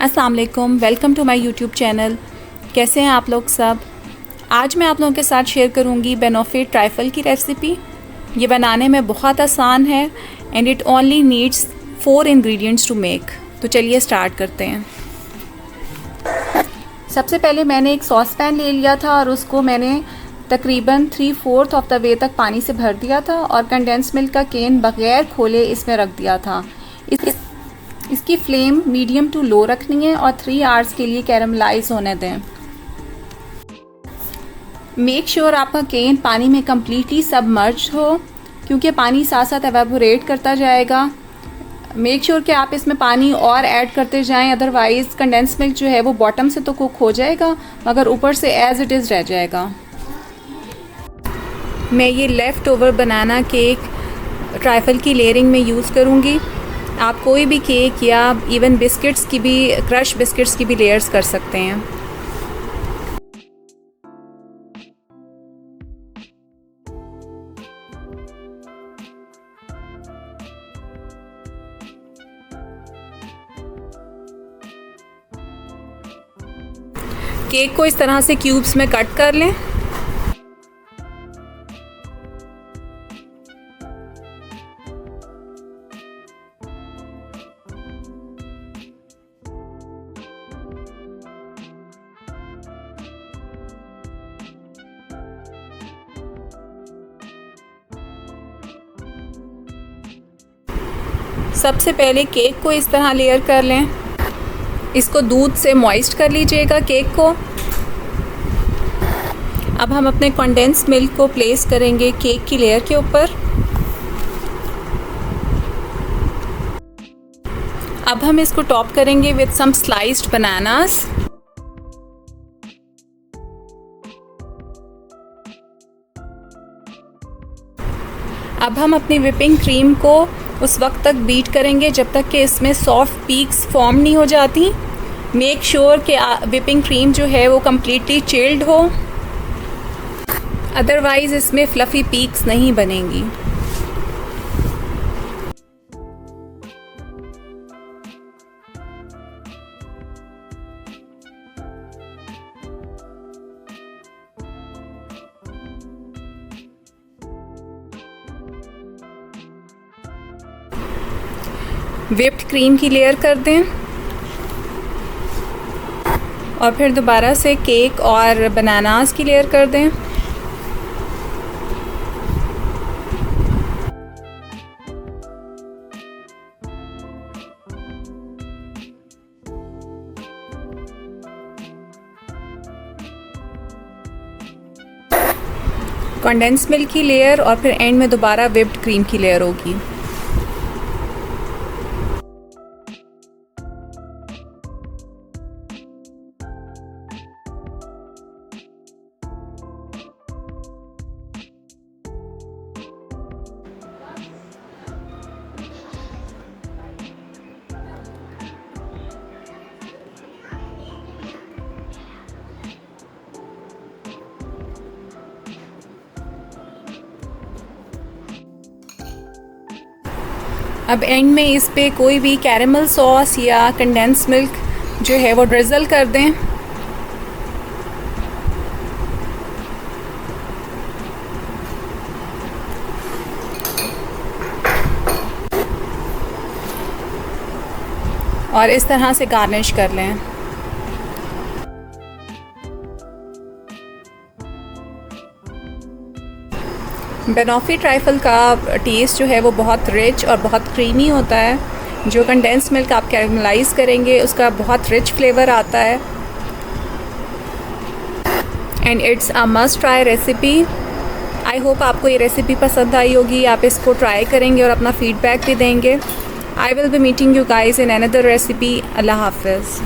अस्सलाम वालेकुम, welcome to my YouTube channel. कैसे हैं आप लोग सब। आज मैं आप लोगों के साथ शेयर करूंगी बेनोफिट ट्राइफल की रेसिपी। ये बनाने में बहुत आसान है and it only needs 4 ingredients to make. तो चलिए स्टार्ट करते हैं। सबसे पहले मैंने एक सॉस पैन ले लिया था और उसको मैंने तकरीबन 3/4 ऑफ द वे तक पानी से भर दिया था और कंडेंस मिल्क का केन बग़ैर खोले इसमें रख दिया था। इसकी फ्लेम मीडियम टू लो रखनी है और 3 आवर्स के लिए कैरमलाइज होने दें। मेक श्योर आपका केन पानी में कम्प्लीटली सबमर्ज हो, क्योंकि पानी साथ साथ एवेपोरेट करता जाएगा। मेक श्योर कि आप इसमें पानी और ऐड करते जाएं, अदरवाइज़ कंडेंस मिल्क जो है वो बॉटम से तो कुक हो जाएगा मगर ऊपर से एज इट इज़ रह जाएगा। मैं ये लेफ़्ट ओवर बनाना केक ट्राइफल की लेयरिंग में यूज़ करूँगी। आप कोई भी केक या इवन बिस्किट्स की भी, क्रश बिस्किट्स की भी लेयर्स कर सकते हैं। केक को इस तरह से क्यूब्स में कट कर लें। सबसे पहले केक को इस तरह लेयर कर लें। इसको दूध से मॉइस्ट कर लीजिएगा केक को। अब हम अपने कंडेंस्ड मिल्क को प्लेस करेंगे केक की लेयर के ऊपर। अब हम इसको टॉप करेंगे विद सम स्लाइस्ड बनानास। अब हम अपनी व्हिपिंग क्रीम को उस वक्त तक बीट करेंगे जब तक कि इसमें सॉफ्ट पीक्स फॉर्म नहीं हो जाती। मेक श्योर कि व्हिपिंग क्रीम जो है वो कम्प्लीटली चिल्ड हो, अदरवाइज़ इसमें फ्लफ़ी पीक्स नहीं बनेंगी। व्हिप्ड क्रीम की लेयर कर दें और फिर दोबारा से केक और बनानास की लेयर कर दें। कंडेंस मिल्क की लेयर और फिर एंड में दोबारा व्हिप्ड क्रीम की लेयर होगी। अब एंड में इस पे कोई भी कैरेमल सॉस या कंडेंस मिल्क जो है वो ड्रिज़ल कर दें। और इस तरह से गार्निश कर लें। बेनोफिट ट्राइफल का टेस्ट जो है वो बहुत रिच और बहुत क्रीमी होता है। जो कंडेंस्ड मिल्क आप कैरमलाइज़ करेंगे उसका बहुत रिच फ्लेवर आता है and it's a must try recipe. I hope आपको ये रेसिपी पसंद आई होगी। आप इसको ट्राई करेंगे और अपना फीडबैक भी देंगे। I will be meeting you guys in another recipe. Allah हाफिज़।